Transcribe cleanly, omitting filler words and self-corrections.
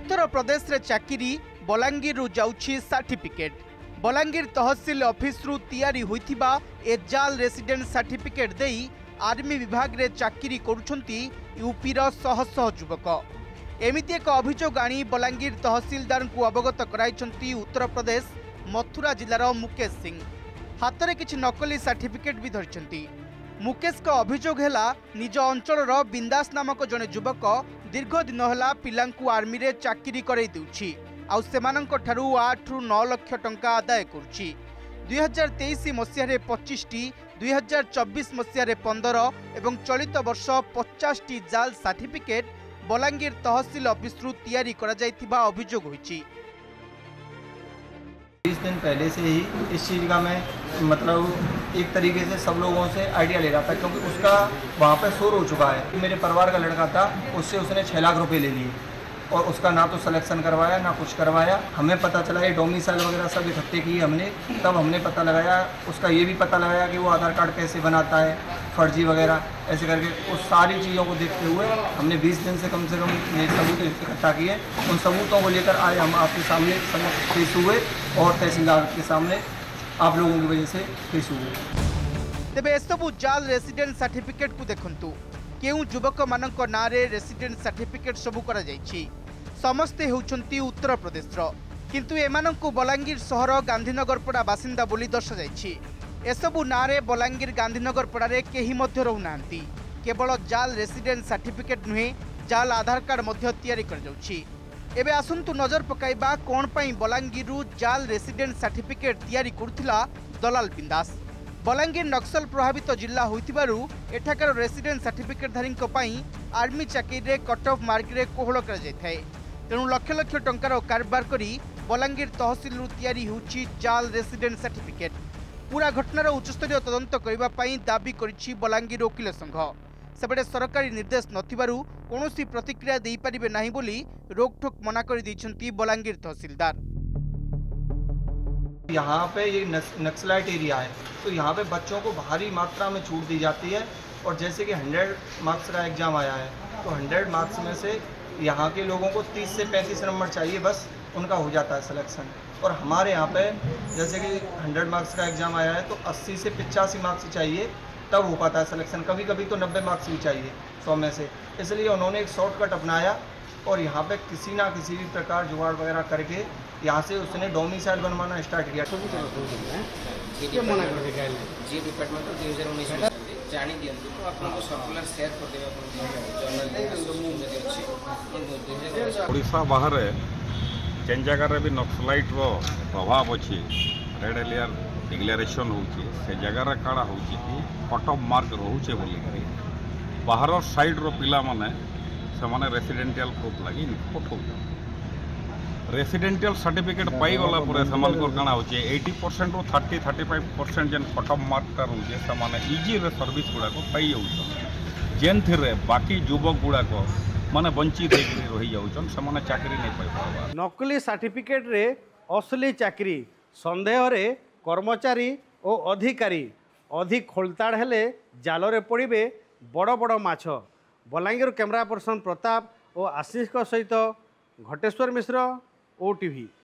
उत्तर प्रदेश रे चाकिरी बलांगीर जाउछि सर्टिफिकेट। बलांगीर तहसील ऑफिस रु तैयारी होइथिबा ए जाल रेसिडेंट सर्टिफिकेट देई आर्मी विभाग रे चाकिरी करूछंती यूपी रो शह शह युवक। एमिति एक अभियोग आनी बलांगीर तहसीलदार को अवगत कराइछंती उत्तर प्रदेश मथुरा जिलार मुकेश सिंह। हाथ में किछि नकली सर्टिफिकेट भी धरिछंती। मुकेश का अभियोग है निज अंचल बिंदास नामक जने युवक दीर्घ दिन है पिलांकु आर्मी रे चाकिरी करई देउछि आउ सेमानंक ठारू 8 रु 9 लाख टंका आदाय करुछि। 2023 मसीह 25 टी, 2024 मसीह 15 एवं चलित वर्ष 50 टी जाल सर्टिफिकेट बलांगीर तहसील ऑफिस रु तैयारी करा जायथिबा अभियोग होइछि। 20 दिन पहले से ही इस चीज़ का मैं मतलब एक तरीके से सब लोगों से आइडिया ले रहा था, क्योंकि उसका वहाँ पे शोर हो चुका है। मेरे परिवार का लड़का था, उससे उसने 6 लाख रुपए ले लिए और उसका ना तो सिलेक्शन करवाया ना कुछ करवाया। हमें पता चला ये डोमिसाइल वगैरह सब इकट्ठे किए हमने, तब हमने पता लगाया। उसका ये भी पता लगाया कि वो आधार कार्ड कैसे बनाता है, फर्जी वगैरह ऐसे करके उस सारी चीज़ों को देखते हुए हमने 20 दिन से कम सबूत इकट्ठा किए। उन सबूतों को लेकर आए हम आपके सामने पेश हुए और तहसीलदार के सामने आप लोगों की वजह से पेश हुए। तेबे एसबू जाल रेसिडेंट सर्टिफिकेट को देखंतु केउ युवक मानक नारे रेसिडेंट सर्टिफिकेट सबू करा जायछि। समस्ते हेउछंती उत्तर प्रदेशर, किंतु एमानंकु बलांगीर शहर गांधीनगर पड़ा बासिंदा बोली दर्शा जायछि। एसबू नारे बलांगीर गांधीनगर पड़ारे केही मध्य रहुनांती। केवल जाल रेसिडेंट सर्टिफिकेट नुहे, जाल आधार कार्ड मध्य तैयारी कर जाउछि। एबे आसंतु नजर पकाइबा कोन पई बलांगीर जाल रेसिडेंट सर्टिफिकेट तैयारी करथिला दलाल बिंदास। बलांगीर नक्सल प्रभावित जिला होइथिबारु एठाकार रेसिडेंट सर्टिफिकेट धारीक पई आर्मी चाकरी रे कट ऑफ मार्क रे कोहळ कर जायथाय। तेणु लक्ष लक्ष टंकार कारबार करी बलांगीर तहसील रु तैयारी होउछि जाल रेसिडेंट सर्टिफिकेट। पूरा घटनार उच्चस्तरीय तदंत करबा पई दाबी करिछि बलांगीर वकील संघ। सेबडे सरकारी निर्देश नथिबारु कोनोसी प्रतिक्रिया देई परिबे नाही बोली रोकठोक मना कर दैछंती बलांगीर तहसीलदार। यहाँ पे ये नक्सलाइट एरिया है, तो यहाँ पे बच्चों को भारी मात्रा में छूट दी जाती है। और जैसे कि 100 मार्क्स का एग्ज़ाम आया है, तो 100 मार्क्स में से यहाँ के लोगों को 30 से 35 नंबर चाहिए, बस उनका हो जाता है सिलेक्शन। और हमारे यहाँ पे जैसे कि 100 मार्क्स का एग्ज़ाम आया है, तो 80 से 85 मार्क्स चाहिए, तब हो पाता है सिलेक्शन। कभी कभी तो 90 मार्क्स भी चाहिए 100 में से। इसलिए उन्होंने एक शॉर्टकट अपनाया और यहाँ पे किसी ना किसी भी प्रकार जुगाड़ वगैरह करके यहाँ से उसने डोमिसाइल बनवाना स्टार्ट किया। ओडिशा बाहर जेन जगार भी नक्सलाइट रो प्रभाव अच्छी रेड एलियर डिक्लेरेशन होची से जगार काड़ा होची कि कट ऑफ मार्क रोचे बोली बाहर साइड रो पिला माने से माने रेसिडेंशियल प्रूफ लगी पठौ। रेसिडेंशियल सर्टिफिकेट पाई गला परे समान को काना होचे 80% रो 30-35% जेन कट ऑफ मार्क ता होचे से माने इजी रे सर्विस गुडा को पाई जाउछ। जेन थिरे बाकी युवक गुडा को माने वंचित होई रही जाउछन, से माने चाकरी नै पाई पाबा। नकली सर्टिफिकेट रे असली चाकरी संदेह रे कर्मचारी और अधिकारी अधिक खोलताड़ हेले जाल पड़े बड़ बड़ माछ। बलांगीर कैमरा पर्सन प्रताप और आशीष सहित घटेश्वर मिश्र, OTV।